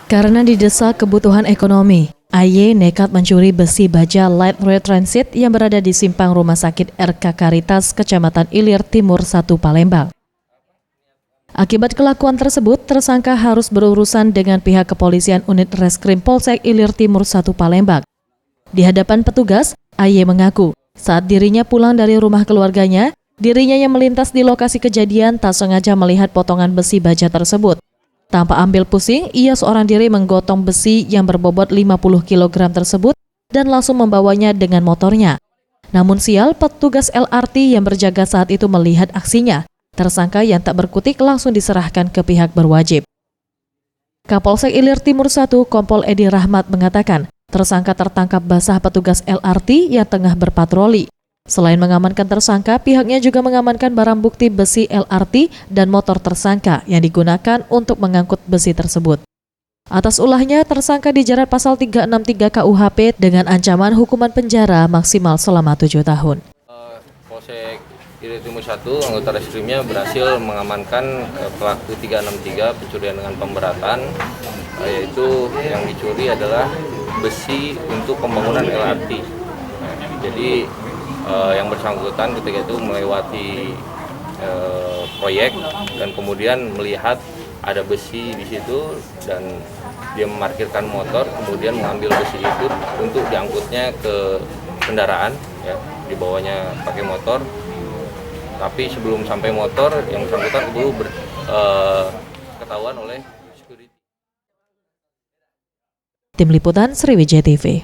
Karena didesak kebutuhan ekonomi, AY nekat mencuri besi baja Light Rail Transit yang berada di simpang Rumah Sakit RK Karitas, Kecamatan Ilir Timur 1 Palembang. Akibat kelakuan tersebut, tersangka harus berurusan dengan pihak kepolisian unit Reskrim Polsek Ilir Timur 1 Palembang. Di hadapan petugas, AY mengaku saat dirinya pulang dari rumah keluarganya, dirinya yang melintas di lokasi kejadian tak sengaja melihat potongan besi baja tersebut. Tanpa ambil pusing, ia seorang diri menggotong besi yang berbobot 50 kg tersebut dan langsung membawanya dengan motornya. Namun sial, petugas LRT yang berjaga saat itu melihat aksinya. Tersangka yang tak berkutik langsung diserahkan ke pihak berwajib. Kapolsek Ilir Timur 1 Kompol Edi Rahmat mengatakan, tersangka tertangkap basah petugas LRT yang tengah berpatroli. Selain mengamankan tersangka, pihaknya juga mengamankan barang bukti besi LRT dan motor tersangka yang digunakan untuk mengangkut besi tersebut. Atas ulahnya, tersangka dijerat pasal 363 KUHP dengan ancaman hukuman penjara maksimal selama 7 tahun. Polsek Ilir Timur 1, anggota reskrimnya berhasil mengamankan pelaku 363 pencurian dengan pemberatan, yaitu yang dicuri adalah besi untuk pembangunan LRT. Jadi yang bersangkutan ketika itu melewati proyek dan kemudian melihat ada besi di situ dan dia memarkirkan motor, kemudian mengambil besi itu untuk diangkutnya ke kendaraan, ya, dibawanya pakai motor. Tapi sebelum sampai motor, yang bersangkutan itu ketahuan oleh security. Tim Liputan Sriwijaya TV.